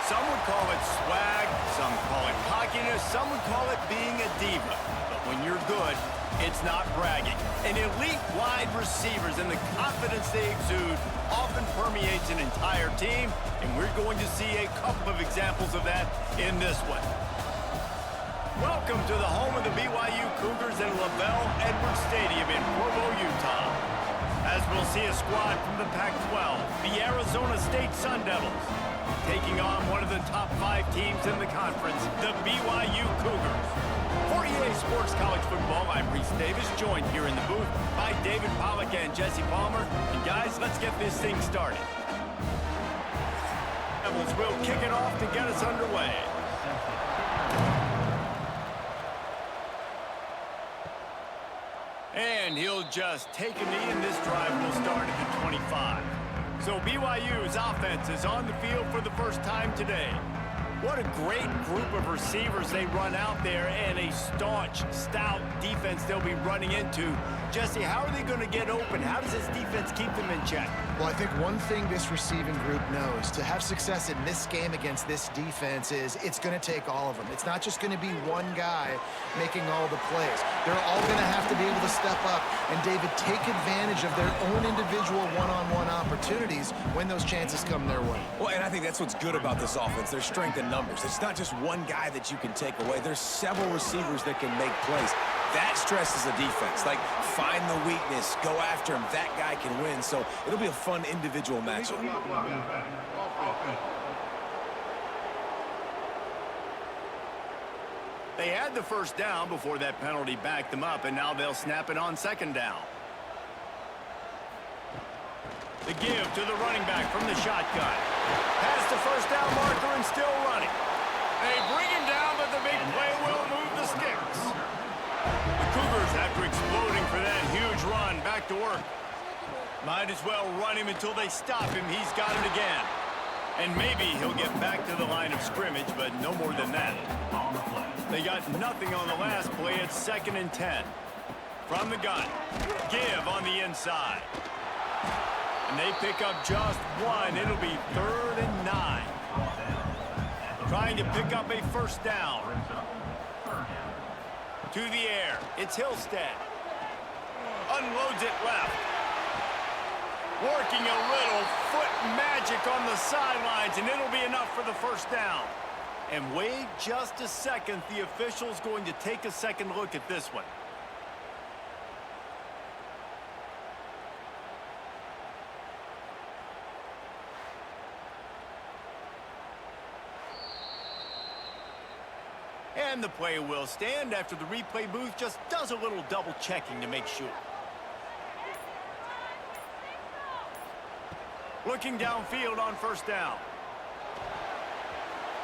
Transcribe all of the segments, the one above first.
Some would call it swag, some call it cockiness, some would call it being a diva. But when you're good, it's not bragging. And elite wide receivers and the confidence they exude often permeates an entire team, and we're going to see a couple of examples of that in this one. Welcome to the home of the BYU Cougars in LaBelle Edwards Stadium in Provo, Utah. As we'll see a squad from the Pac-12, the Arizona State Sun Devils, taking on one of the top 5 teams in the conference, the BYU Cougars. For EA Sports College Football, I'm Reese Davis, joined here in the booth by David Pollack and Jesse Palmer. And guys, let's get this thing started. Devils will kick it off to get us underway. And he'll just take a knee, and this drive will start at the 25. So BYU's offense is on the field for the first time today. What a great group of receivers they run out there, and a staunch, stout defense they'll be running into. Jesse, how are they going to get open? How does this defense keep them in check? Well, I think one thing this receiving group knows, to have success in this game against this defense, is it's going to take all of them. It's not just going to be one guy making all the plays. They're all going to have to be able to step up and, David, take advantage of their own individual one-on-one opportunities when those chances come their way. Well, and I think that's what's good about this offense, their strength in numbers. It's not just one guy that you can take away. There's several receivers that can make plays. That stresses the defense. Like, find the weakness, go after him. That guy can win. So it'll be a fun individual matchup. They had the first down before that penalty backed them up, and now they'll snap it on second down. The give to the running back from the shotgun. Past the first down marker and still running. They bring him down, but the big play will move the sticks. The Cougars, after exploding for that huge run, back to work. Might as well run him until they stop him. He's got it again. And maybe he'll get back to the line of scrimmage, but no more than that. They got nothing on the last play. It's 2nd and 10. From the gun. Give on the inside. And they pick up just one. It'll be 3rd and 9. Trying to pick up a first down. To the air. It's Hillstead. Unloads it left. Working a little foot magic on the sidelines, and it'll be enough for the first down. And wait just a second. The official's going to take a second look at this one. And the play will stand after the replay booth just does a little double checking to make sure. Looking downfield on first down.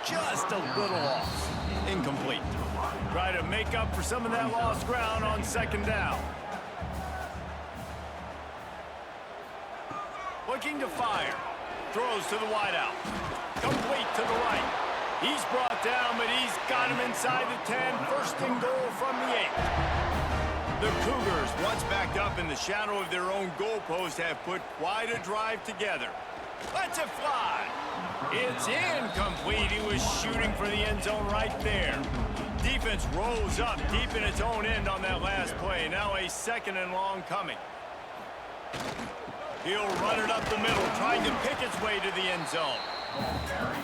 Just a little off. Incomplete. Try to make up for some of that lost ground on second down. Looking to fire. Throws to the wideout. Complete to the right. He's brought down, but he's got him inside the 10. 1st and goal from the 8. The Cougars, once backed up in the shadow of their own goalpost, have put quite a drive together. Lets it fly. It's incomplete. He was shooting for the end zone right there. Defense rose up deep in its own end on that last play. Now a 2nd and long coming. He'll run it up the middle, trying to pick its way to the end zone.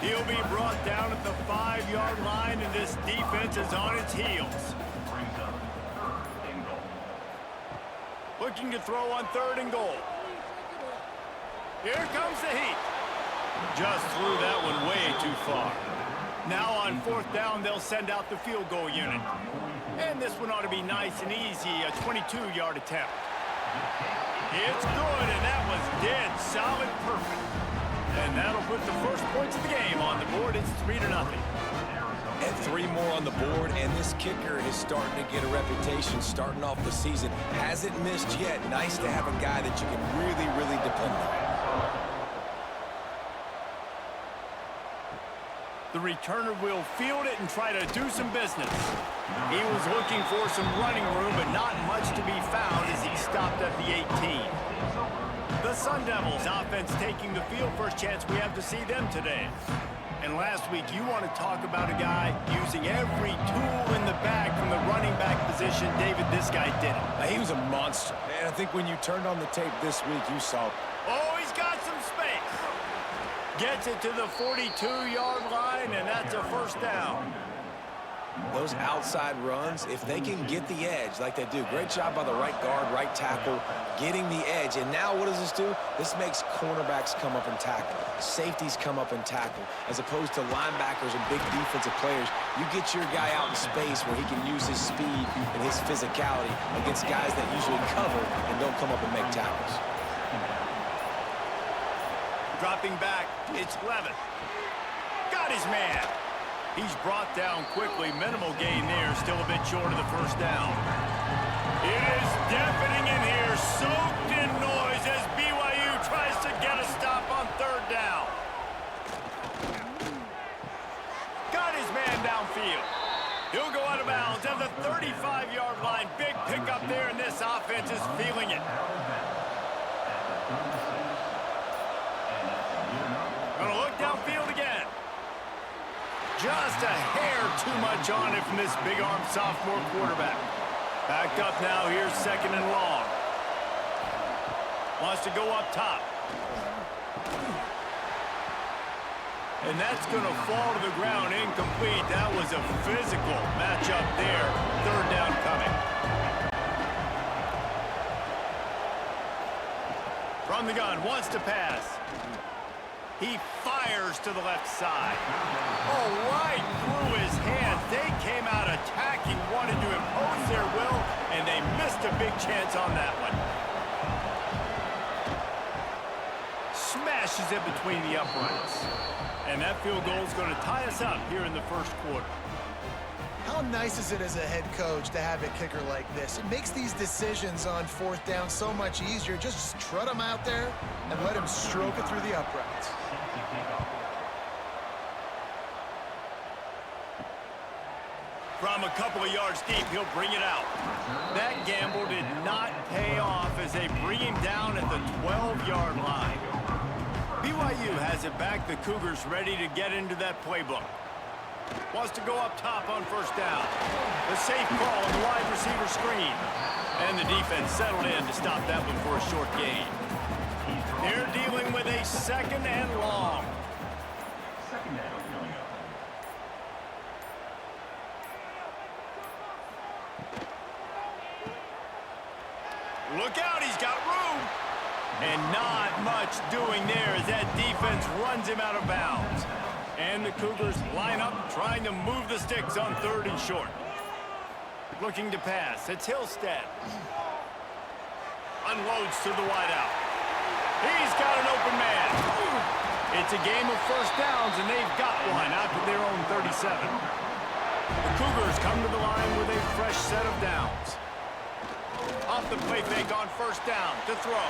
He'll be brought down at the 5-yard line, and this defense is on its heels. Looking to throw on 3rd and goal. Here comes the heat. Just threw that one way too far. Now on 4th down, they'll send out the field goal unit. And this one ought to be nice and easy, a 22-yard attempt. It's good, and that was dead solid perfect. And that'll put the first points of the game on the board. It's 3-0. And 3 more on the board, and this kicker is starting to get a reputation starting off the season. Hasn't missed yet. Nice to have a guy that you can really, really depend on. The returner will field it and try to do some business. He was looking for some running room, but not much to be found as he stopped at the 18. The Sun Devils offense taking the field. First chance we have to see them today. And last week, you want to talk about a guy using every tool in the bag from the running back position. David, this guy did it. He was a monster. And I think when you turned on the tape this week, you saw. Oh, he's got some space. Gets it to the 42-yard line, and that's a first down. Those outside runs, if they can get the edge like they do, great job by the right guard, right tackle, getting the edge. And now what does this do? This makes cornerbacks come up and tackle, safeties come up and tackle, as opposed to linebackers and big defensive players. You get your guy out in space where he can use his speed and his physicality against guys that usually cover and don't come up and make tackles. Dropping back, it's Levin. Got his man. He's brought down quickly. Minimal gain there. Still a bit short of the first down. It is deafening in here. Soaked in noise as BYU tries to get a stop on third down. Got his man downfield. He'll go out of bounds at the 35-yard line. Big pickup there, and this offense is feeling it. Gonna look downfield again. Just a hair too much on it from this big-armed sophomore quarterback. Backed up now. Here's second and long. Wants to go up top. And that's going to fall to the ground incomplete. That was a physical matchup there. Third down coming. From the gun, wants to pass. He fires to the left side. Oh, right through his hands. They came out attacking, wanted to impose their will, and they missed a big chance on that one. Smashes it between the uprights. And that field goal is going to tie us up here in the first quarter. How nice is it as a head coach to have a kicker like this? It makes these decisions on fourth down so much easier. Just strut him out there and let him stroke it through the uprights. From a couple of yards deep, he'll bring it out. That gamble did not pay off as they bring him down at the 12-yard line. BYU has it back. The Cougars ready to get into that playbook. Wants to go up top on first down. The safe call on the wide receiver screen. And the defense settled in to stop that one for a short gain. They're dealing with a second and long. Look out, he's got room. And not much doing there as that defense runs him out of bounds. And the Cougars line up, trying to move the sticks on third and short. Looking to pass. It's Hillstead. Unloads to the wideout. He's got an open man. It's a game of first downs, and they've got one out to their own 37. The Cougars come to the line with a fresh set of downs. Off the play fake on first down to throw.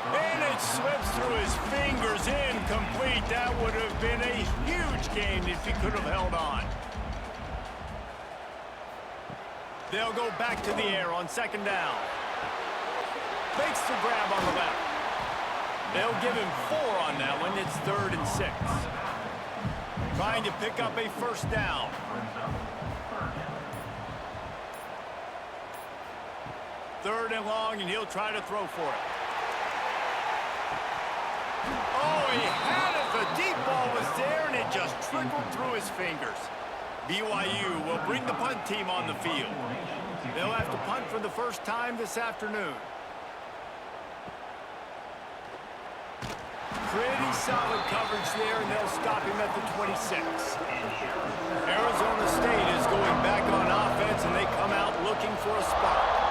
And it slips through his fingers, incomplete. That would have been a huge gain if he could have held on. They'll go back to the air on second down. Makes the grab on the left. They'll give him 4 on that one. It's 3rd and 6. Trying to pick up a first down. Third and long, and he'll try to throw for it. Oh, he had it. The deep ball was there, and it just trickled through his fingers. BYU will bring the punt team on the field. They'll have to punt for the first time this afternoon. Pretty solid coverage there, and they'll stop him at the 26. Arizona State is going back on offense, and they come out looking for a spot.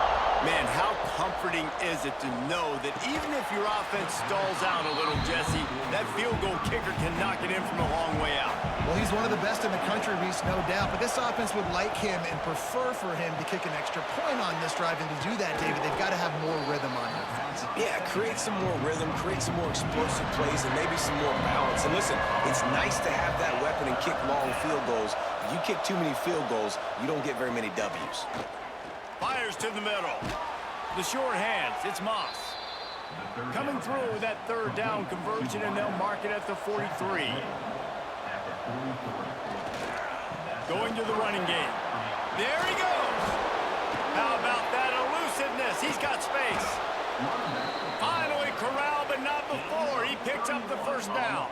Man, how comforting is it to know that even if your offense stalls out a little, Jesse, that field goal kicker can knock it in from a long way out. Well, he's one of the best in the country, Reese, no doubt. But this offense would like him and prefer for him to kick an extra point on this drive. And to do that, David, they've got to have more rhythm on offense. Yeah, create some more rhythm, create some more explosive plays, and maybe some more balance. And listen, it's nice to have that weapon and kick long field goals. If you kick too many field goals, you don't get very many W's. Fires to the middle. The short hands. It's Moss. Coming through with that third down conversion, and they'll mark it at the 43. Going to the running game. There he goes. How about that elusiveness? He's got space. Finally corralled, but not before. He picks up the first down.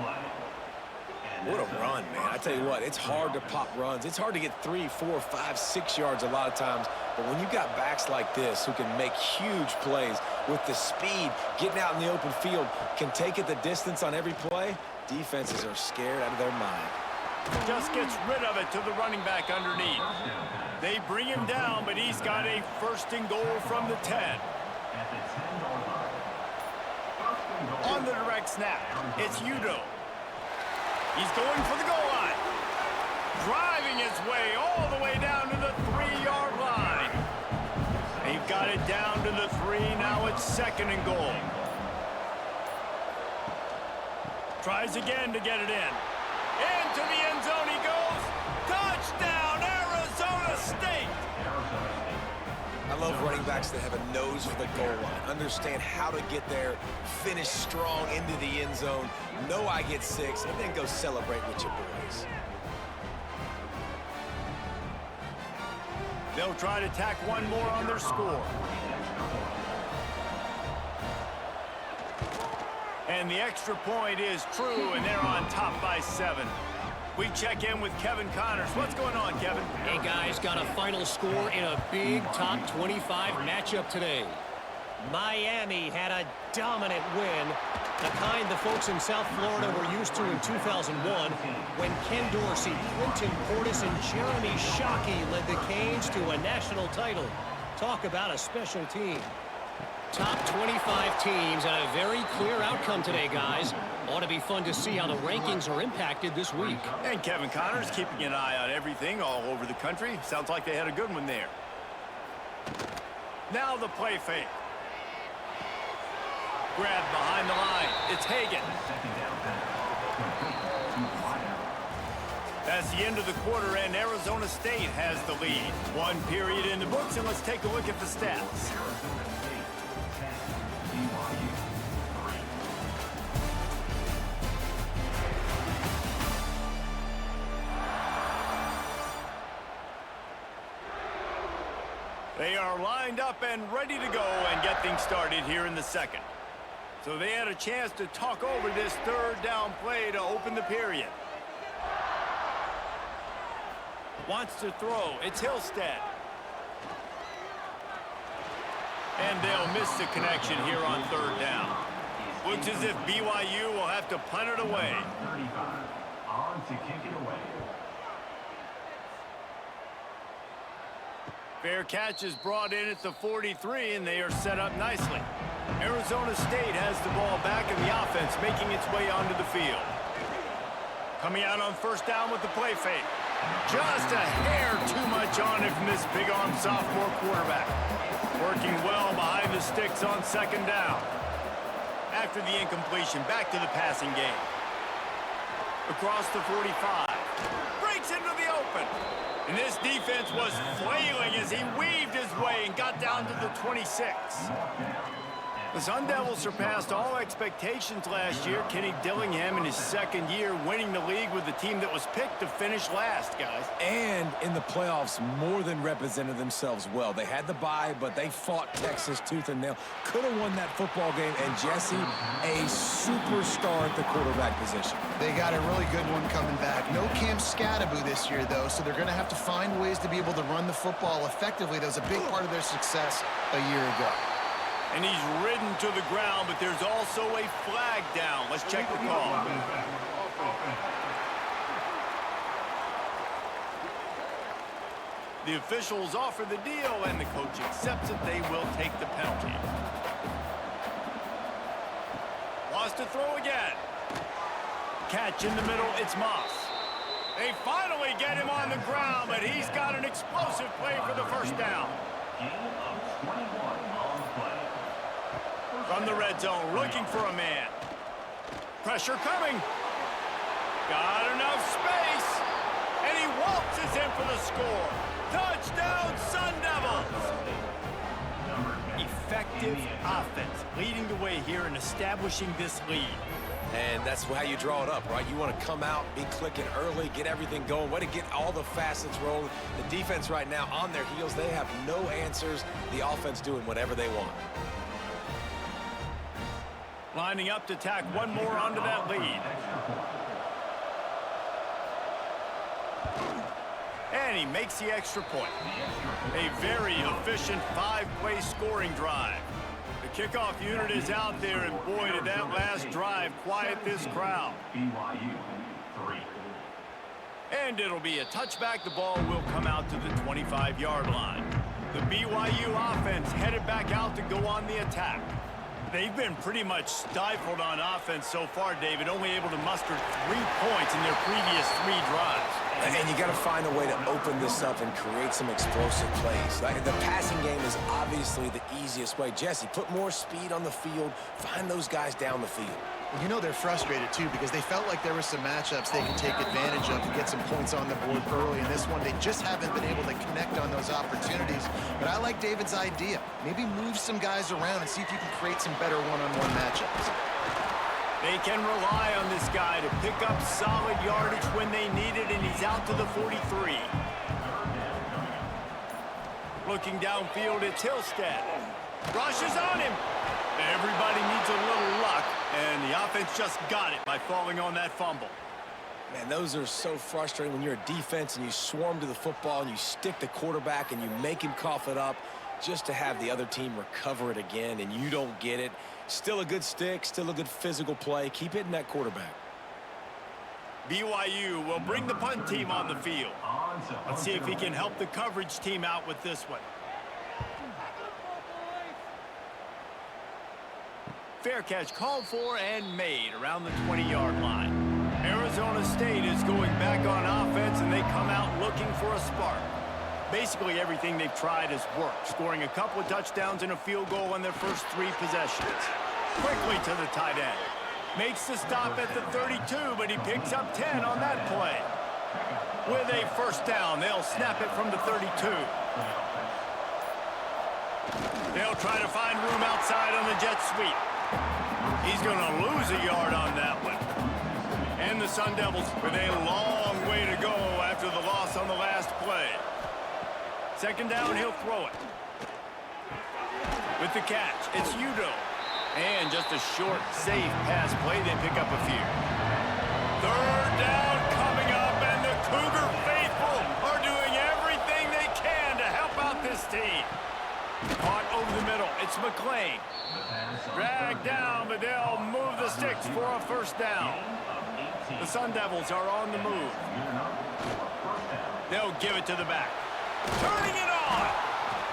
What a run, man. I tell you what, it's hard to pop runs. It's hard to get 3, 4, 5, 6 yards a lot of times. But when you got backs like this who can make huge plays with the speed, getting out in the open field, can take it the distance on every play, defenses are scared out of their mind. Just gets rid of it to the running back underneath. They bring him down, but he's got a first and goal from the 10. On the direct snap, it's Udo. He's going for the goal line. Driving his way all the way down to the 3-yard line. They've got it down to the 3. Now it's second and goal. Tries again to get it in. Into the end zone he goes. Touchdown, Arizona State. I love running backs that have a nose for the goal line, understand how to get there, finish strong into the end zone, know I get 6, and then go celebrate with your boys. They'll try to tack one more on their score. And the extra point is true, and they're on top by 7. We check in with Kevin Connors. What's going on, Kevin? Hey, guys, got a final score in a big top 25 matchup today. Miami had a dominant win, the kind the folks in South Florida were used to in 2001 when Ken Dorsey, Clinton Portis, and Jeremy Shockey led the Canes to a national title. Talk about a special team. Top 25 teams and a very clear outcome today, guys. Ought to be fun to see how the rankings are impacted this week. And Kevin Connors keeping an eye on everything all over the country. Sounds like they had a good one there. Now the play fake. Grab behind the line. It's Hagan. That's the end of the quarter, and Arizona State has the lead. 1 period in the books, and let's take a look at the stats. They are lined up and ready to go and get things started here in the second. So they had a chance to talk over this third down play to open the period. Wants to throw. It's Hillstead. And they'll miss the connection here on third down. Looks as if BYU will have to punt it away. On to kick it away. Fair catch is brought in at the 43, and they are set up nicely. Arizona State has the ball back in the offense, making its way onto the field. Coming out on first down with the play fake. Just a hair too much on it from this big-arm sophomore quarterback. Working well behind the sticks on second down. After the incompletion, back to the passing game. Across the 45. Breaks into the open. And this defense was flailing as he weaved his way and got down to the 26. The Sun Devils surpassed all expectations last year. Kenny Dillingham in his second year winning the league with the team that was picked to finish last, guys. And in the playoffs, more than represented themselves well. They had the bye, but they fought Texas tooth and nail. Could have won that football game. And Jesse, a superstar at the quarterback position. They got a really good one coming back. No Cam Scattaboo this year, though, so they're going to have to find ways to be able to run the football effectively. That was a big part of their success a year ago. And he's ridden to the ground, but there's also a flag down. Let's check the call. The officials offer the deal, and the coach accepts it. They will take the penalty. Wants to throw again. Catch in the middle, it's Moss. They finally get him on the ground, but he's got an explosive play for the first down. From the red zone, looking for a man. Pressure coming. Got enough space. And he waltzes in for the score. Touchdown, Sun Devils. effective offense leading the way here and establishing this lead. And that's how you draw it up, right? You want to come out, be clicking early, get everything going, way to get all the facets rolling. The defense right now on their heels, they have no answers. The offense doing whatever they want. Lining up to tack one more onto that lead. And he makes the extra point. A very efficient five-play scoring drive. The kickoff unit is out there, and boy, did that last drive quiet this crowd. BYU 3. And it'll be a touchback. The ball will come out to the 25-yard line. The BYU offense headed back out to go on the attack. They've been pretty much stifled on offense so far, David, only able to muster 3 points in their previous 3 drives. And you got to find a way to open this up and create some explosive plays. Like, the passing game is obviously the easiest way. Jesse, put more speed on the field. Find those guys down the field. You know they're frustrated, too, because they felt like there were some matchups they could take advantage of to get some points on the board early. In this one, they just haven't been able to connect on those opportunities. But I like David's idea. Maybe move some guys around and see if you can create some better one-on-one matchups. They can rely on this guy to pick up solid yardage when they need it, and he's out to the 43. Looking downfield, it's Hillstead. Rushes on him. Everybody needs a little luck, and the offense just got it by falling on that fumble. Man, those are so frustrating when you're a defense and you swarm to the football and you stick the quarterback and you make him cough it up just to have the other team recover it again, and you don't get it. Still a good stick, still a good physical play. Keep hitting that quarterback. BYU will bring the punt team on the field. Let's see if he can help the coverage team out with this one. Fair catch called for and made around the 20-yard line. Arizona State is going back on offense, and they come out looking for a spark. Basically everything they've tried has worked, scoring a couple of touchdowns and a field goal on their first 3 possessions. Quickly to the tight end. Makes the stop at the 32, but he picks up 10 on that play. With a first down, they'll snap it from the 32. They'll try to find room outside on the jet sweep. He's going to lose a yard on that one. And the Sun Devils with a long way to go after the loss on the last play. Second down, he'll throw it. With the catch, it's Udo. And just a short, safe pass play, they pick up a few. Third down coming up, and the Cougar faithful are doing everything they can to help out this team. Caught over the middle, it's McClain. Dragged down, but they'll move the sticks for a first down. The Sun Devils are on the move. They'll give it to the back. Turning it on!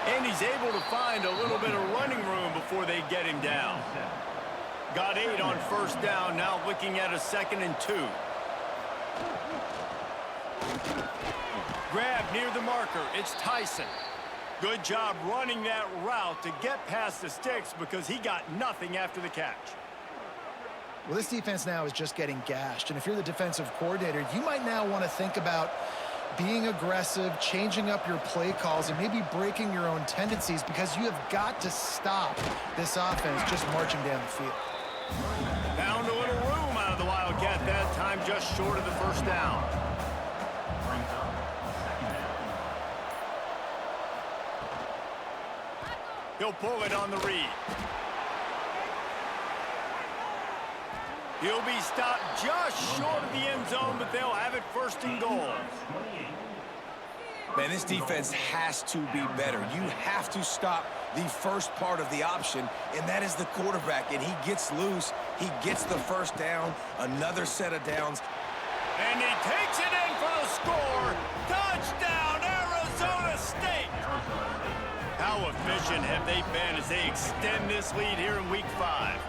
And he's able to find a little bit of running room before they get him down. Got 8 on first down, now looking at a 2nd and 2. Grab near the marker, it's Tyson. Good job running that route to get past the sticks because he got nothing after the catch. Well, this defense now is just getting gashed, and if you're the defensive coordinator, you might now want to think about being aggressive, changing up your play calls, and maybe breaking your own tendencies because you have got to stop this offense just marching down the field. Found a little room out of the Wildcat that time, just short of the first down. He'll pull it on the read. He'll be stopped just short of the end zone, but they'll have it first and goal. Man, this defense has to be better. You have to stop the first part of the option, and that is the quarterback. And he gets loose. He gets the first down, another set of downs. And he takes it in for the score. Touchdown, Arizona State. How efficient have they been as they extend this lead here in Week 5?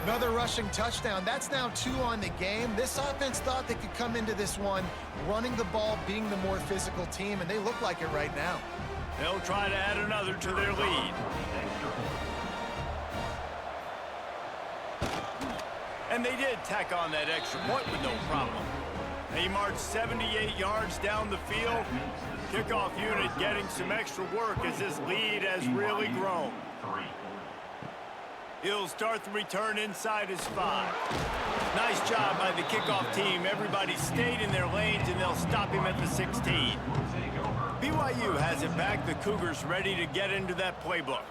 Another rushing touchdown. That's now 2 on the game. This offense thought they could come into this one running the ball, being the more physical team, and they look like it right now. They'll try to add another to their lead. And they did tack on that extra point with no problem. They marched 78 yards down the field. Kickoff unit getting some extra work as this lead has really grown. 3. He'll start the return inside his 5. Nice job by the kickoff team. Everybody stayed in their lanes, and they'll stop him at the 16. BYU has it back. The Cougars ready to get into that playbook.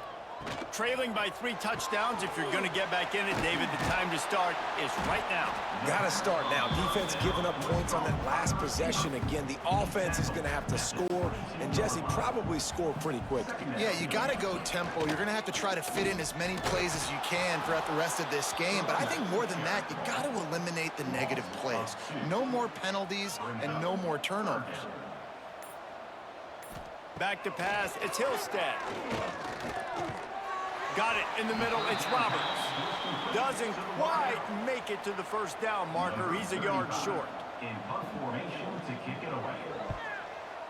Trailing by 3 touchdowns. If you're going to get back in it, David, the time to start is right now. Got to start now. Defense giving up points on that last possession. Again, the offense is going to have to score, and Jesse probably score pretty quickly. Yeah, you got to go tempo. You're going to have to try to fit in as many plays as you can throughout the rest of this game. But I think more than that, you got to eliminate the negative plays. No more penalties and no more turnovers. Back to pass. It's Hillstead. Got it in the middle. It's Roberts. Doesn't quite make it to the first down marker. He's a yard short. In punt formation to kick it away.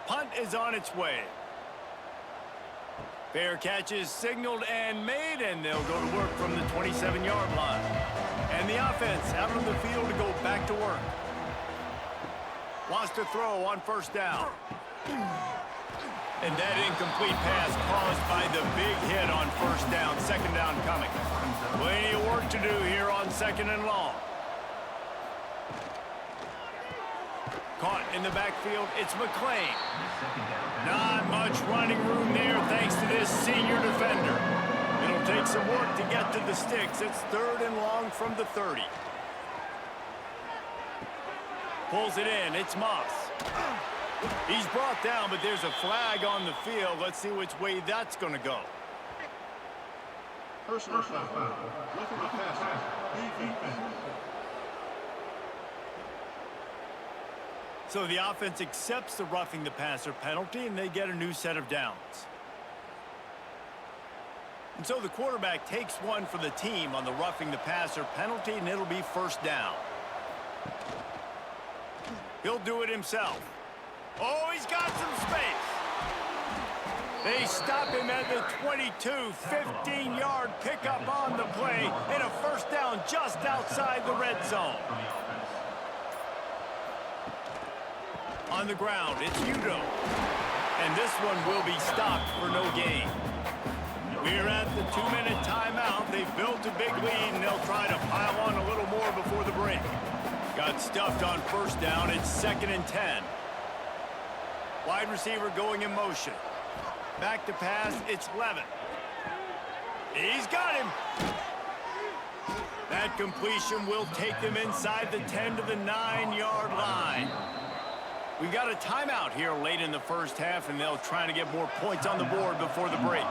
Punt is on its way. Fair catch is signaled and made, and they'll go to work from the 27-yard line. And the offense out on the field to go back to work. Wants to throw on first down. And that incomplete pass caused by the big hit on first down. Second down coming. Plenty of work to do here on second and long. Caught in the backfield, it's McClain. Not much running room there thanks to this senior defender. It'll take some work to get to the sticks. It's third and long from the 30. Pulls it in, it's Moss. He's brought down, but there's a flag on the field. Let's see which way that's going to go. Personal foul. Roughing the passer. Defense. So the offense accepts the roughing the passer penalty, and they get a new set of downs. And so the quarterback takes one for the team on the roughing the passer penalty, and it'll be first down. He'll do it himself. Oh, he's got some space. They stop him at the 22, 15-yard pickup on the play, and a first down just outside the red zone. On the ground, it's Udo. And this one will be stopped for no gain. We're at the 2-minute timeout. They've built a big lead, and they'll try to pile on a little more before the break. Got stuffed on first down. It's 2nd and 10. Wide receiver going in motion. Back to pass, it's Levin. He's got him. That completion will take them inside the 10 to the 9-yard line. We've got a timeout here late in the first half, and they'll try to get more points on the board before the break.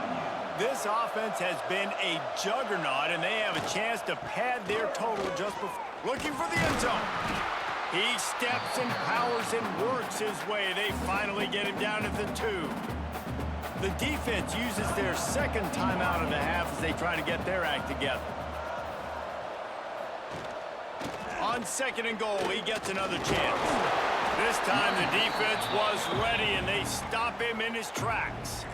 This offense has been a juggernaut, and they have a chance to pad their total just before. Looking for the end zone. He steps and powers and works his way. They finally get him down at the 2. The defense uses their second timeout of the half as they try to get their act together. On 2nd and goal, he gets another chance. This time the defense was ready, and they stop him in his tracks.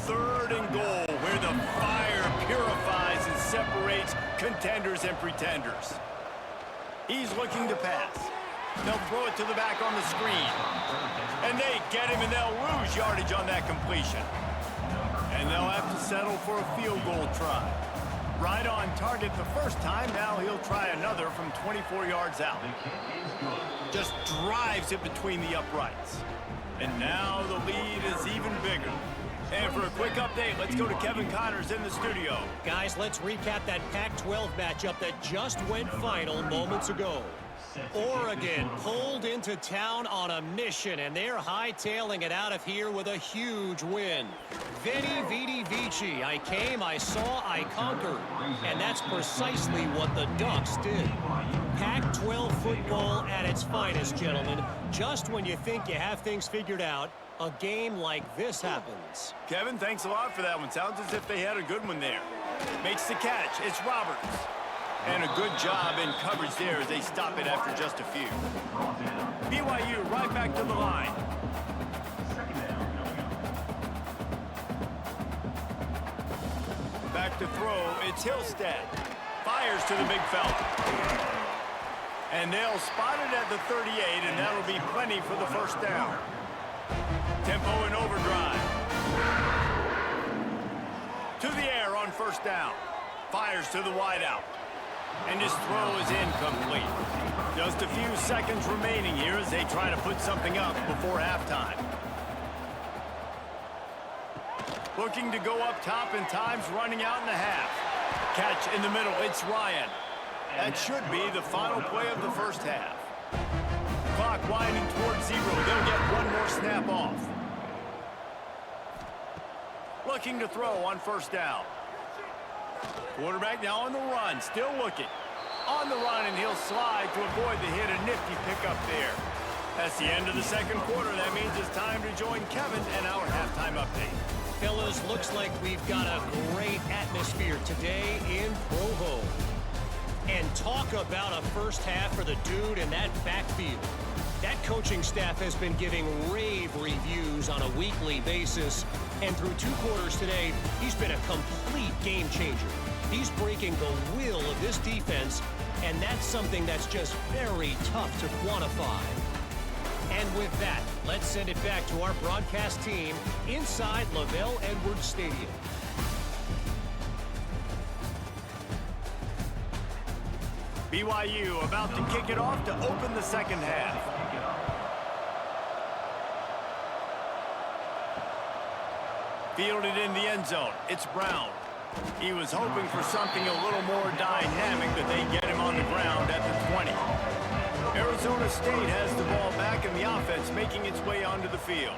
3rd and goal, where the fire purifies and separates contenders and pretenders. He's looking to pass. They'll throw it to the back on the screen. And they get him, and they'll lose yardage on that completion. And they'll have to settle for a field goal try. Right on target the first time. Now he'll try another from 24 yards out. Just drives it between the uprights. And now the lead is even bigger. And for a quick update, let's go to Kevin Connors in the studio. Guys, let's recap that Pac-12 matchup that just went final moments ago. Oregon pulled into town on a mission, and they're hightailing it out of here with a huge win. Veni, vidi, vici. I came, I saw, I conquered. And that's precisely what the Ducks did. Pac-12 football at its finest, gentlemen. Just when you think you have things figured out, a game like this happens. Kevin, thanks a lot for that one. Sounds as if they had a good one there. Makes the catch. It's Roberts. And a good job in coverage there as they stop it after just a few. BYU right back to the line. Back to throw. It's Hillstead. Fires to the big fella. And they'll spot it at the 38, and that'll be plenty for the first down. Tempo in overdrive. Through the air on first down. Fires to the wideout. And his throw is incomplete. Just a few seconds remaining here as they try to put something up before halftime. Looking to go up top, and time's running out in the half. Catch in the middle, it's Ryan. That should be the final play of the first half. Clock winding towards 0. They'll get one more snap off. Looking to throw on first down. Quarterback now on the run, still looking. On the run, and he'll slide to avoid the hit. A nifty pickup there. That's the end of the second quarter. That means it's time to join Kevin and our halftime update. Fellas, looks like we've got a great atmosphere today in Provo. And talk about a first half for the dude in that backfield. That coaching staff has been giving rave reviews on a weekly basis. And through 2 quarters today, he's been a complete game changer. He's breaking the will of this defense, and that's something that's just very tough to quantify. And with that, let's send it back to our broadcast team inside Lavelle Edwards Stadium. BYU about to kick it off to open the second half. Fielded in the end zone. It's Brown. He was hoping for something a little more dynamic, but they get him on the ground at the 20. Arizona State has the ball back, and the offense making its way onto the field.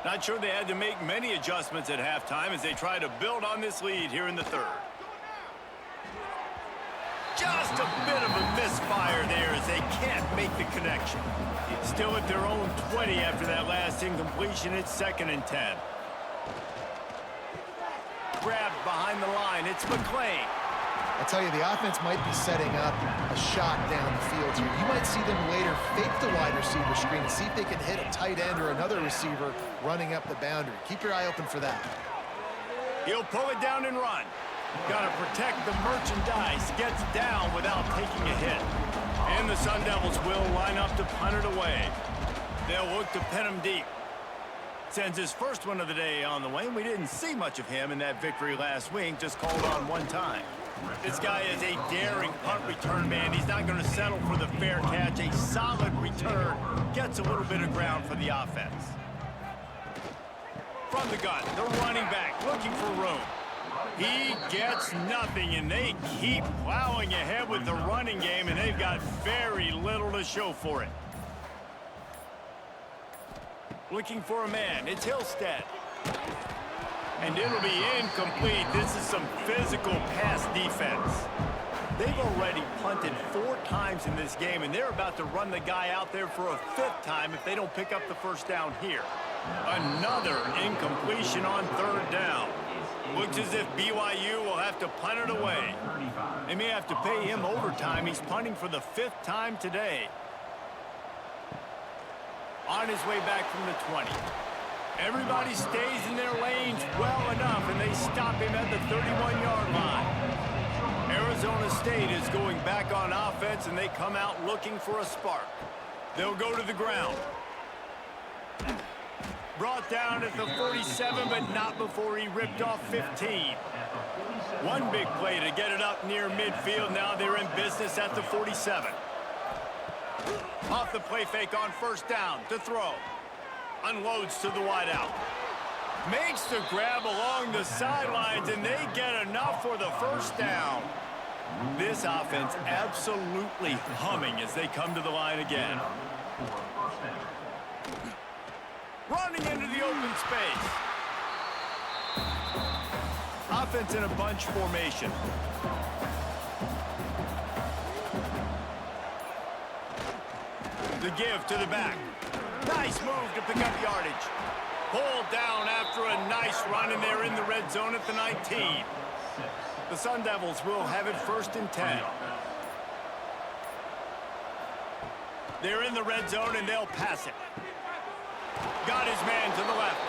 Not sure they had to make many adjustments at halftime as they try to build on this lead here in the third. Just a bit of a misfire there as they can't make the connection. Still at their own 20 after that last incompletion. It's 2nd and 10. Grabbed behind the line. It's McClain. I tell you, the offense might be setting up a shot down the field here. You might see them later fake the wide receiver screen and see if they can hit a tight end or another receiver running up the boundary. Keep your eye open for that. He'll pull it down and run. Got to protect the merchandise. Gets down without taking a hit. And the Sun Devils will line up to punt it away. They'll look to pin him deep. Sends his first one of the day on the way. We didn't see much of him in that victory last week. Just called on one time. This guy is a daring punt return man. He's not going to settle for the fair catch. A solid return. Gets a little bit of ground for the offense. From the gun, the running back looking for room. He gets nothing, and they keep plowing ahead with the running game, and they've got very little to show for it. Looking for a man. It's Hillstead. And it'll be incomplete. This is some physical pass defense. They've already punted 4 times in this game, and they're about to run the guy out there for a 5th time if they don't pick up the first down here. Another incompletion on 3rd down. Looks as if BYU will have to punt it away. They may have to pay him overtime. He's punting for the 5th time today. On his way back from the 20. Everybody stays in their lanes well enough, and they stop him at the 31-yard line. Arizona State is going back on offense, and they come out looking for a spark. They'll go to the ground. Brought down at the 47, but not before he ripped off 15. One big play to get it up near midfield. Now they're in business at the 47. Off the play fake on first down to throw. Unloads to the wideout. Makes the grab along the sidelines, and they get enough for the first down. This offense absolutely humming as they come to the line again. Running into the open space. Offense in a bunch formation. The give to the back. Nice move to pick up yardage. Pulled down after a nice run, and they're in the red zone at the 19. The Sun Devils will have it 1st and 10. They're in the red zone, and they'll pass it. Got his man to the left.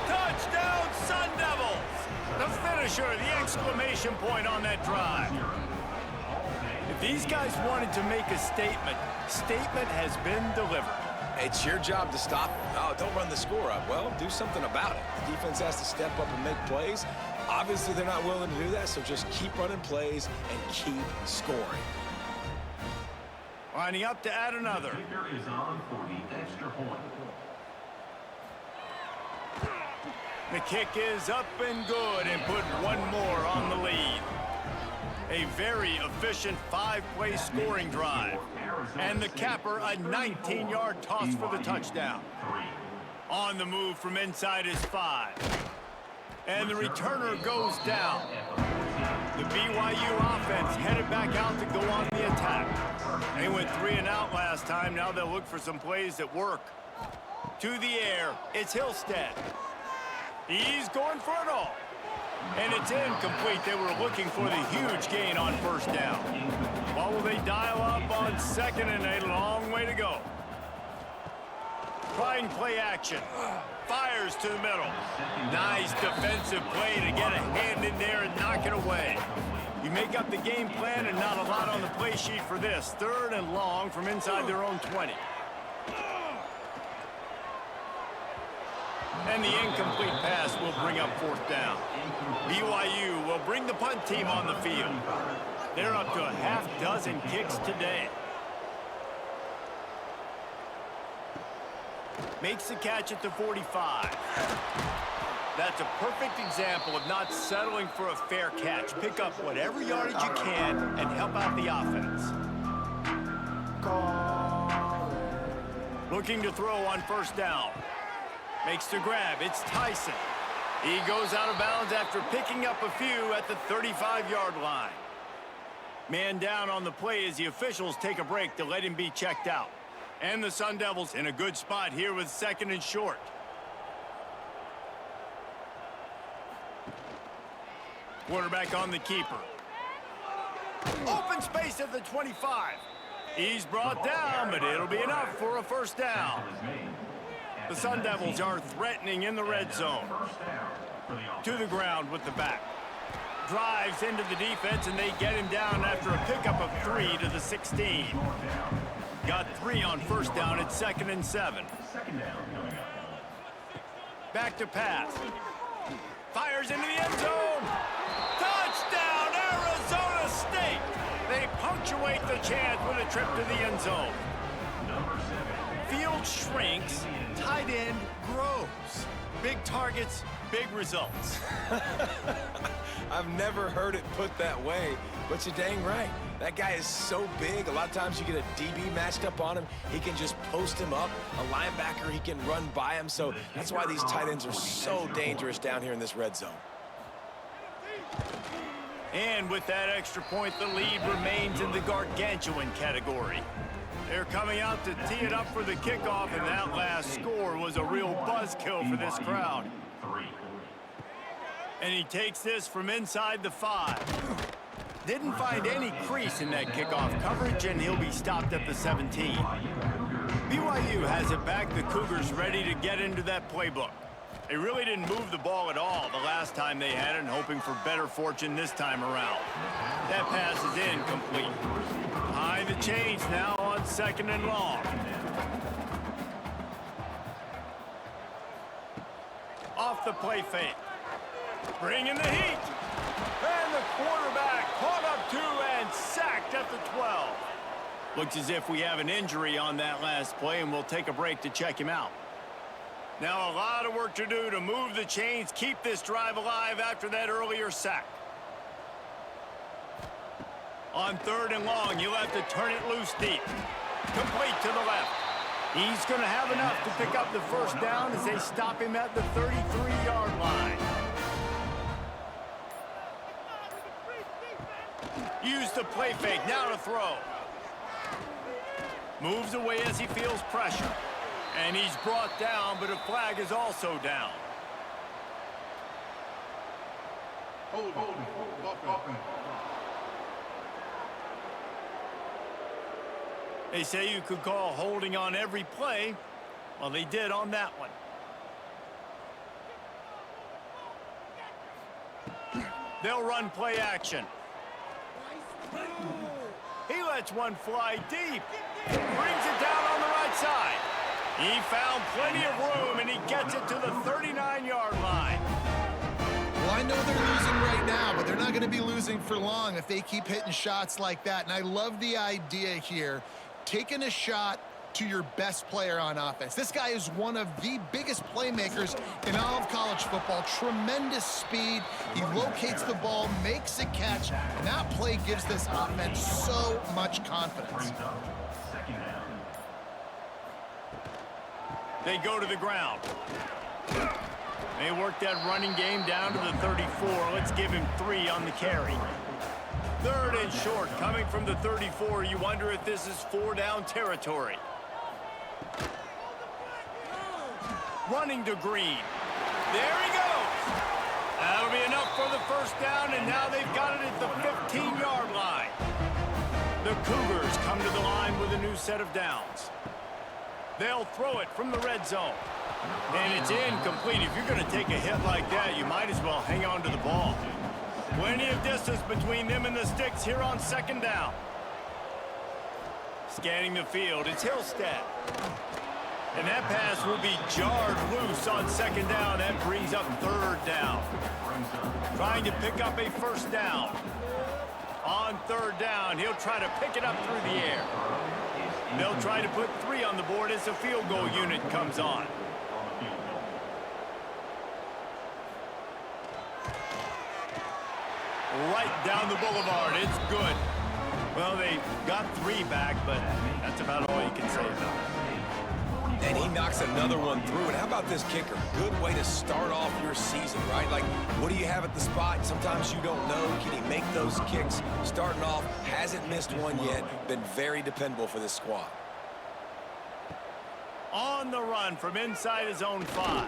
Touchdown, Sun Devils! The finisher, the exclamation point on that drive. If these guys wanted to make a statement, statement has been delivered. It's your job to stop them. Oh, don't run the score up. Well, do something about it. The defense has to step up and make plays. Obviously, they're not willing to do that, so just keep running plays and keep scoring. Lining up to add another. Kicker is on for the extra point. The kick is up and good and put one more on the lead. A very efficient 5-play scoring drive. And the capper, a 19-yard toss for the touchdown. On the move from inside his 5. And the returner goes down. The BYU offense headed back out to go on the attack. They went 3 and out last time. Now they'll look for some plays that work. To the air, it's Hillstead. He's going for it all. And it's incomplete. They were looking for the huge gain on first down. What will they dial up on 2nd and a long way to go? Trying play action. Fires to the middle. Nice defensive play to get a hand in there and knock it away. You make up the game plan and not a lot on the play sheet for this. 3rd and long from inside their own 20. And the incomplete pass will bring up 4th down. BYU will bring the punt team on the field. They're up to a half-dozen kicks today. Makes the catch at the 45. That's a perfect example of not settling for a fair catch. Pick up whatever yardage you can and help out the offense. Looking to throw on 1st down. Makes the grab. It's Tyson. He goes out of bounds after picking up a few at the 35-yard line. Man down on the play as the officials take a break to let him be checked out. And the Sun Devils in a good spot here with 2nd and short. Quarterback on the keeper. Open space at the 25. He's brought down, but it'll be enough for a 1st down. The Sun Devils are threatening in the red zone. To the ground with the back. Drives into the defense, and they get him down after a pickup of 3 to the 16. Got 3 on 1st down at 2nd and 7. Back to pass. Fires into the end zone. Touchdown, Arizona State! They punctuate the chance with a trip to the end zone. Field shrinks, tight end grows. Big targets, big results. I've never heard it put that way, but you're dang right. That guy is so big, a lot of times you get a DB matched up on him. He can just post him up. A linebacker, he can run by him. So that's why these tight ends are so dangerous down here in this red zone. And with that extra point, the lead remains in the gargantuan category. They're coming out to tee it up for the kickoff, and that last score was a real buzzkill for this crowd. And he takes this from inside the 5. Didn't find any crease in that kickoff coverage, and he'll be stopped at the 17. BYU has it back. The Cougars ready to get into that playbook. They really didn't move the ball at all the last time they had it, and hoping for better fortune this time around. That pass is incomplete. High the chains now on 2nd and long. Off the play fake. Bringing the heat. And the quarterback caught up 2 and sacked at the 12. Looks as if we have an injury on that last play, and we'll take a break to check him out. Now a lot of work to do to move the chains, keep this drive alive after that earlier sack. On 3rd and long, you'll have to turn it loose deep. Complete to the left. He's going to have enough to pick up the 1st down as they stop him at the 33-yard line. Use the play fake, now to throw. Moves away as he feels pressure. And he's brought down, but a flag is also down. Hold. They say you could call holding on every play. Well, they did on that one. They'll run play action. He lets one fly deep. Brings it down on the right side. He found plenty of room, and he gets it to the 39-yard line. Well, I know they're losing right now, but they're not going to be losing for long if they keep hitting shots like that. And I love the idea here, taking a shot to your best player on offense. This guy is one of the biggest playmakers in all of college football. Tremendous speed. He locates the ball, makes a catch, and that play gives this offense so much confidence. They go to the ground. They work that running game down to the 34. Let's give him 3 on the carry. 3rd and short coming from the 34. You wonder if this is 4-down territory. Running to Green. There he goes. That'll be enough for the 1st down, and now they've got it at the 15-yard line. The Cougars come to the line with a new set of downs. They'll throw it from the red zone. And it's incomplete. If you're going to take a hit like that, you might as well hang on to the ball. Plenty of distance between them and the sticks here on 2nd down. Scanning the field, it's Hillstead. And that pass will be jarred loose on 2nd down. That brings up 3rd down. Trying to pick up a 1st down. On 3rd down, he'll try to pick it up through the air. They'll try to put 3 on the board as the field goal unit comes on. Right down the boulevard. It's good. Well, they got 3 back, but that's about all you can say about it. And he knocks another one through. And how about this kicker? Good way to start off your season, right? Like, what do you have at the spot? Sometimes you don't know. Can he make those kicks? Starting off, hasn't missed one yet. Been very dependable for this squad. On the run from inside his own 5.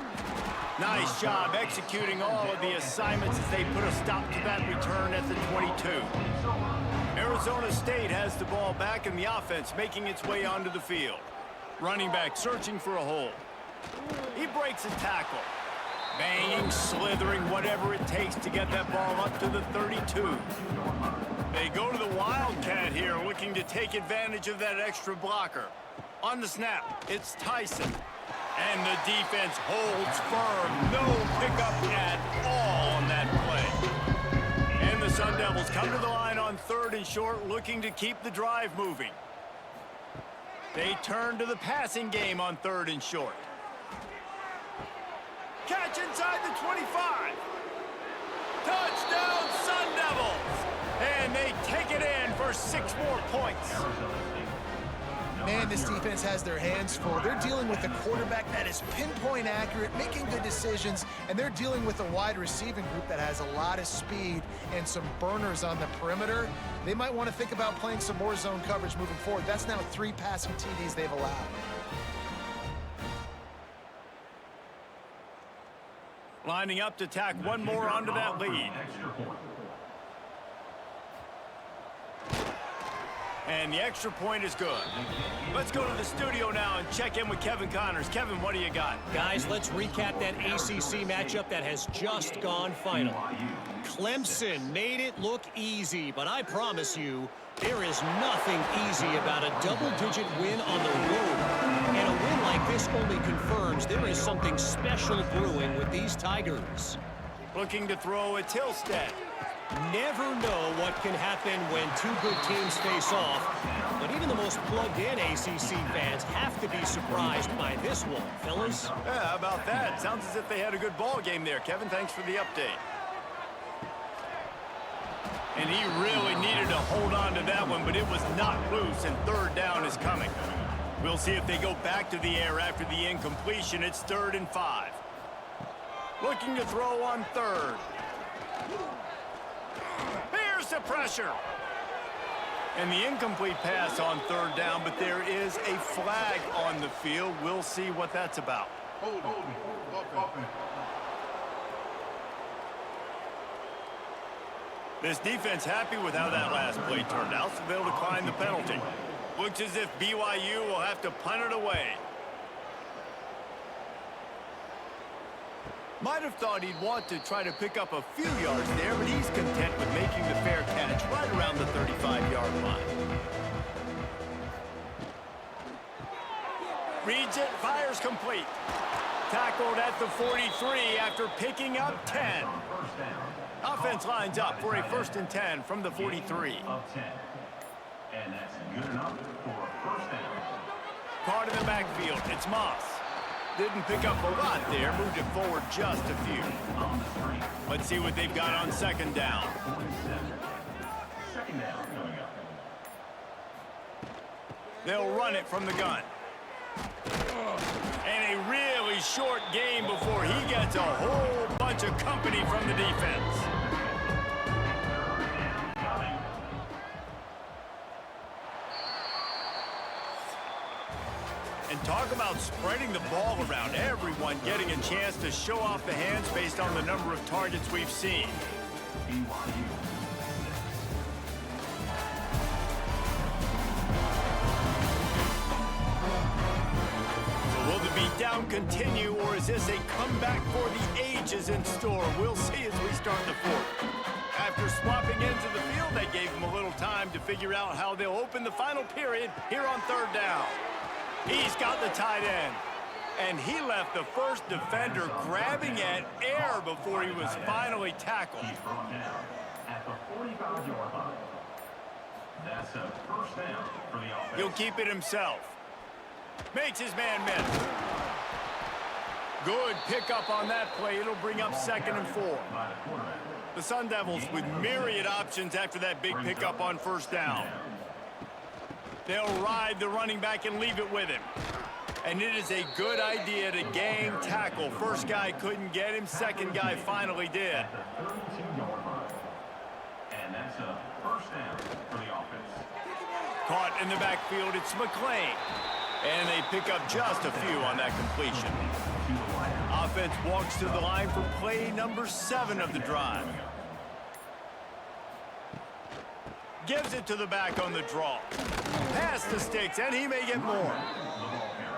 Nice job executing all of the assignments as they put a stop to that return at the 22. Arizona State has the ball back in the offense, making its way onto the field. Running back searching for a hole. He breaks a tackle. Banging, slithering, whatever it takes to get that ball up to the 32. They go to the Wildcat here, looking to take advantage of that extra blocker. On the snap, it's Tyson. And the defense holds firm. No pickup at all on that play. And the Sun Devils come to the line on 3rd and short, looking to keep the drive moving. They turn to the passing game on 3rd and short. Catch inside the 25. Touchdown, Sun Devils. And they take it in for 6 more points. Man, this defense has their hands full. They're dealing with a quarterback that is pinpoint accurate, making good decisions, and they're dealing with a wide receiving group that has a lot of speed and some burners on the perimeter. They might want to think about playing some more zone coverage moving forward. That's now 3 passing TDs they've allowed. Lining up to tack one more onto that lead. And the extra point is good. Let's go to the studio now and check in with Kevin Connors. Kevin, what do you got? Guys, let's recap that ACC matchup that has just gone final. Clemson made it look easy, but I promise you, there is nothing easy about a double-digit win on the road. And a win like this only confirms there is something special brewing with these Tigers. Looking to throw at Hillstead. Never know what can happen when 2 good teams face off, but even the most plugged-in ACC fans have to be surprised by this one, fellas. Yeah, how about that? Sounds as if they had a good ball game there. Kevin, thanks for the update. And he really needed to hold on to that one, but it was not loose, and 3rd down is coming. We'll see if they go back to the air after the incompletion. It's 3rd and 5. Looking to throw on 3rd. Here's the pressure. And the incomplete pass on 3rd down, but there is a flag on the field. We'll see what that's about. This defense happy with how that last play turned out, so they'll decline the penalty. Looks as if BYU will have to punt it away. Might have thought he'd want to try to pick up a few yards there, but he's content with making the fair catch right around the 35-yard line. Reads it, fires complete. Tackled at the 43 after picking up 10. Offense lines up for a 1st and 10 from the 43. Of 10. And that's good enough for a first down. Caught in the backfield, it's Moss. Didn't pick up a lot there, moved it forward just a few. On the screen. Let's see what they've got on 2nd down. 47. Second down coming up. They'll run it from the gun. And a really short game before he gets a whole bunch of company from the defense. And talk about spreading the ball around. Everyone getting a chance to show off the hands based on the number of targets we've seen. BYU. Will the beatdown continue, or is this a comeback for the ages in store? We'll see as we start the 4th. After swapping into the field, they gave him a little time to figure out how they'll open the final period here on 3rd down. He's got the tight end, and he left the first defender grabbing at air before he was finally tackled. He's brought down at the 45-yard line. That's a first down for the offense. He'll keep it himself. Makes his man miss. Good pickup on that play. It'll bring up 2nd and 4. By the quarterback. The Sun Devils with myriad options after that big pickup on 1st down. They'll ride the running back and leave it with him. And it is a good idea to gang tackle. First guy couldn't get him. Second guy finally did. At the 32-yard line. And that's a first down for the offense. Caught in the backfield, it's McLean. And they pick up just a few on that completion. Offense walks to the line for play number 7 of the drive. Gives it to the back on the draw. Pass the sticks, and he may get more.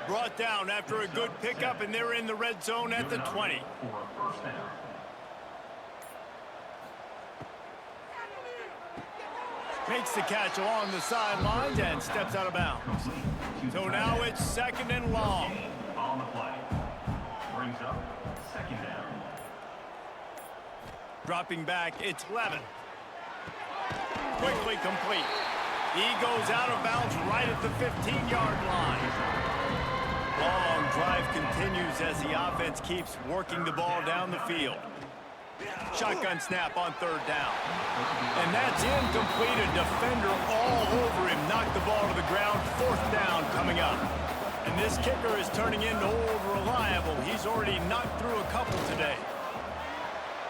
Brought down after a good pickup, and they're in the red zone at the 20. For a first down. Makes the catch along the sidelines and steps out of bounds. So now it's 2nd and long. On the play. Brings up 2nd down. Dropping back, it's Levin. Quickly complete. He goes out of bounds right at the 15-yard line. Long drive continues as the offense keeps working the ball down the field. Shotgun snap on 3rd down. And that's incomplete. A defender all over him. Knocked the ball to the ground. 4th down coming up. And this kicker is turning into old reliable. He's already knocked through a couple today.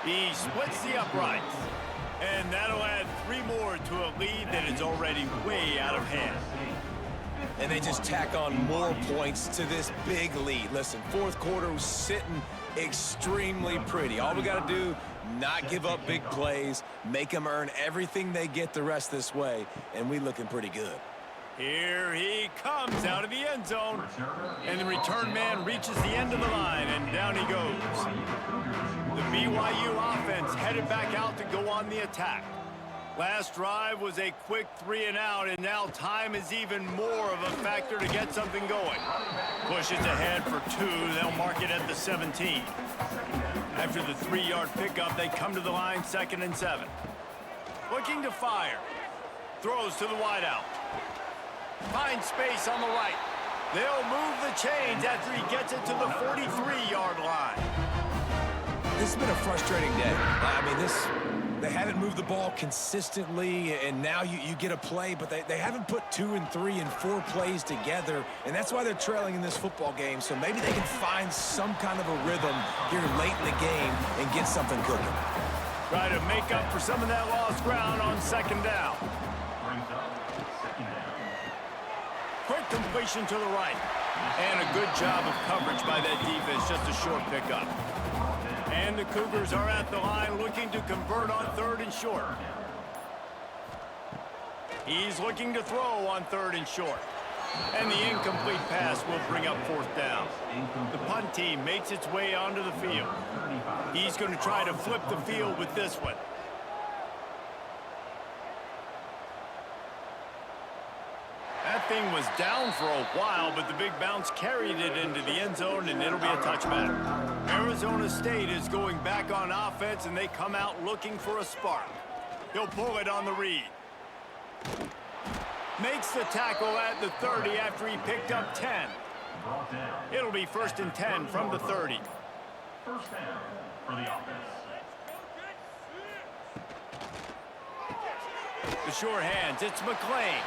He splits the uprights. And that'll add 3 more to a lead that is already way out of hand. And they just tack on more points to this big lead. Listen, 4th quarter was sitting extremely pretty. All we got to do, not give up big plays, make them earn everything they get the rest this way, and we looking pretty good. Here he comes out of the end zone, and the return man reaches the end of the line, and down he goes. The BYU offense headed back out to go on the attack. Last drive was a quick 3-and-out, and now time is even more of a factor to get something going. Pushes ahead for 2. They'll mark it at the 17. After the 3-yard pickup, they come to the line 2nd and 7. Looking to fire. Throws to the wideout. Finds space on the right. They'll move the chains after he gets it to the 43-yard line. This has been a frustrating day. I mean, they haven't moved the ball consistently, and now you get a play, but they haven't put 2 and 3 and 4 plays together, and that's why they're trailing in this football game. So maybe they can find some kind of a rhythm here late in the game and get something cooking. Try to make up for some of that lost ground on 2nd down. Brings up 2nd down. Quick completion to the right. And a good job of coverage by that defense, just a short pickup. And the Cougars are at the line looking to convert on 3rd and short. He's looking to throw on 3rd and short. And the incomplete pass will bring up 4th down. The punt team makes its way onto the field. He's going to try to flip the field with this one. At thing was down for a while, but the big bounce carried it into the end zone, and it'll be a touchback. Arizona State is going back on offense, and they come out looking for a spark. He'll pull it on the read. Makes the tackle at the 30 after he picked up 10. It'll be 1st and 10 from the 30. First down for the offense. The short hands, it's McClain.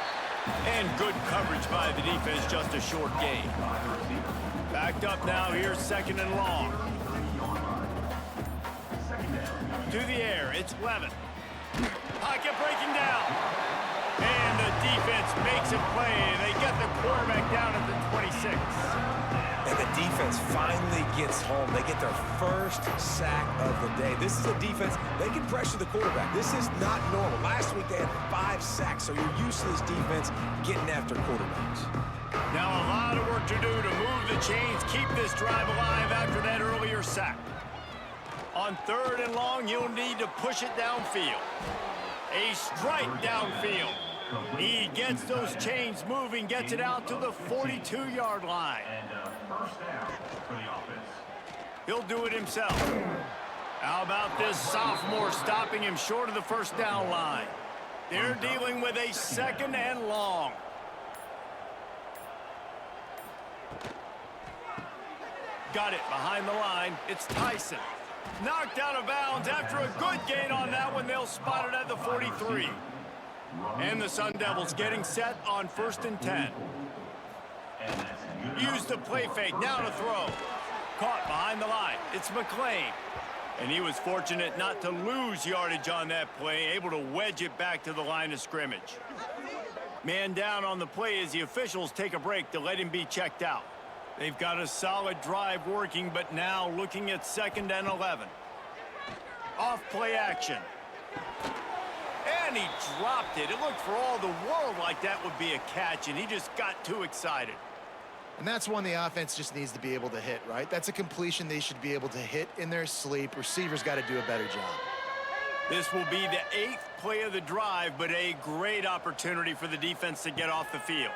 And good coverage by the defense, just a short gain. Backed up now, here's 2nd and long. To the air, it's Levin. Pocket breaking down. And the defense makes a play. They get the quarterback down at the 26. And the defense finally gets home. They get their first sack of the day. This is a defense, they can pressure the quarterback. This is not normal. Last week they had 5 sacks, so you're used to this defense getting after quarterbacks. Now a lot of work to do to move the chains, keep this drive alive after that earlier sack. On 3rd and long, you'll need to push it downfield. A strike downfield. He gets those chains moving, gets it out to the 42-yard line. And first down for the offense. He'll do it himself. How about this sophomore stopping him short of the 1st down line? They're dealing with a 2nd and long. Got it behind the line. It's Tyson. Knocked out of bounds after a good gain on that one. They'll spot it at the 43. And the Sun Devils getting set on 1st and 10. Use the play fake, now to throw. Caught behind the line, it's McClain. And he was fortunate not to lose yardage on that play, able to wedge it back to the line of scrimmage. Man down on the play as the officials take a break to let him be checked out. They've got a solid drive working, but now looking at 2nd and 11. Off play action. And he dropped it. It looked for all the world like that would be a catch, and he just got too excited. And that's one the offense just needs to be able to hit, right? That's a completion they should be able to hit in their sleep. Receivers got to do a better job. This will be the 8th play of the drive, but a great opportunity for the defense to get off the field.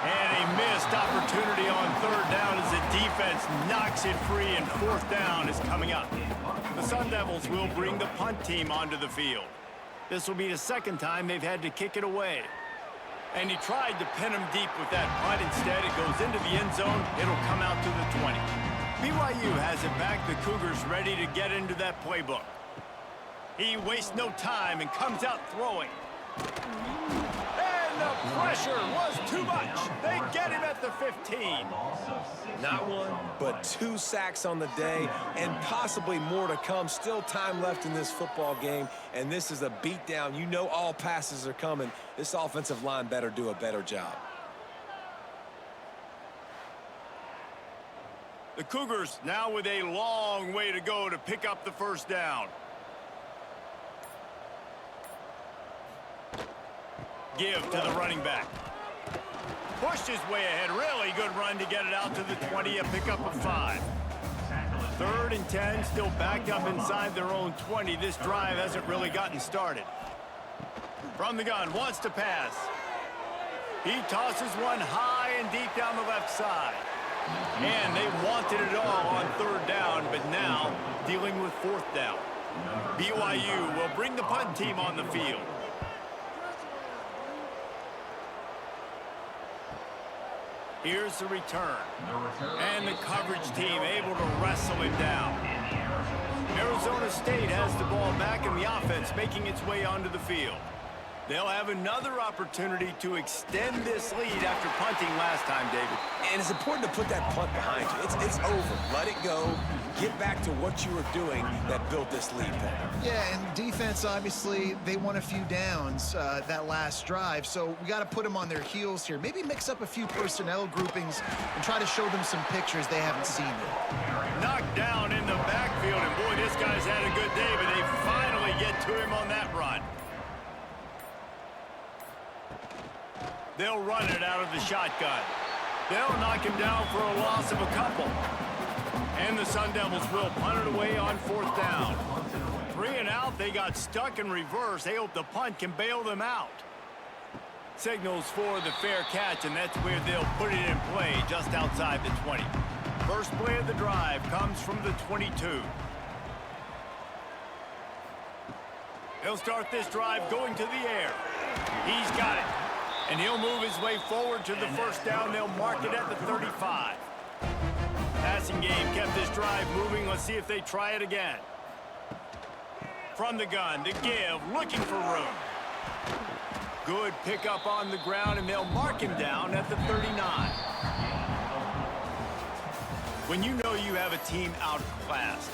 And a missed opportunity on 3rd down as the defense knocks it free, and 4th down is coming up. The Sun Devils will bring the punt team onto the field. This will be the 2nd time they've had to kick it away. And he tried to pin him deep with that punt. Instead, it goes into the end zone. It'll come out to the 20. BYU has it back. The Cougars ready to get into that playbook. He wastes no time and comes out throwing. And the pressure was too much. They get him at the 15. Not 1, but 2 sacks on the day, and possibly more to come. Still time left in this football game, and this is a beatdown. You know all passes are coming. This offensive line better do a better job. The Cougars now with a long way to go to pick up the 1st down. Give to the running back. Pushed his way ahead. Really good run to get it out to the 20, a pickup of 5. 3rd and 10, still backed up inside their own 20. This drive hasn't really gotten started. From the gun, wants to pass. He tosses one high and deep down the left side. And they wanted it all on 3rd down, but now dealing with 4th down. BYU will bring the punt team on the field. Here's the return. And the coverage team able to wrestle him down. Arizona State has the ball back in the offense, making its way onto the field. They'll have another opportunity to extend this lead after punting last time, David. And it's important to put that punt behind you. It's over. Let it go. Get back to what you were doing that built this lead, Paul. Yeah, and defense, obviously, they won a few downs that last drive, so we got to put them on their heels here. Maybe mix up a few personnel groupings and try to show them some pictures they haven't seen yet. Knocked down in the backfield, and boy, this guy's had a good day, but they finally get to him on that run. They'll run it out of the shotgun. They'll knock him down for a loss of a couple. And the Sun Devils will punt it away on 4th down. 3 and out, they got stuck in reverse. They hope the punt can bail them out. signals for the fair catch, and that's where they'll put it in play just outside the 20. First play of the drive comes from the 22. He'll start this drive going to the air. He's got it. And he'll move his way forward to the first down. They'll mark it at the 35. Passing game kept this drive moving. Let's see if they try it again. From the gun, the give, looking for room. Good pickup on the ground, and they'll mark him down at the 39. When you know you have a team outclassed,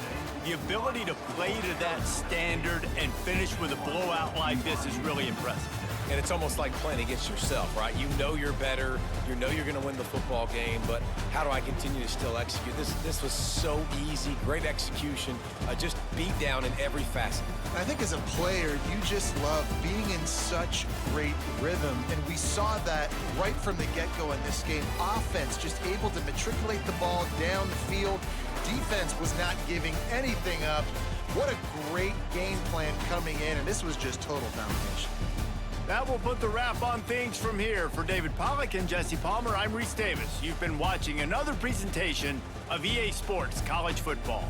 the ability to play to that standard and finish with a blowout like this is really impressive. And it's almost like playing against yourself, right? You know you're better. You know you're going to win the football game, but how do I continue to still execute? This was so easy. Great execution. Just beat down in every facet. I think as a player, you just love being in such great rhythm, and we saw that right from the get-go in this game. Offense just able to matriculate the ball down the field. Defense was not giving anything up. What a great game plan coming in, and this was just total domination. That will put the wrap on things from here. For David Pollack and Jesse Palmer, I'm Reese Davis. You've been watching another presentation of EA Sports College Football.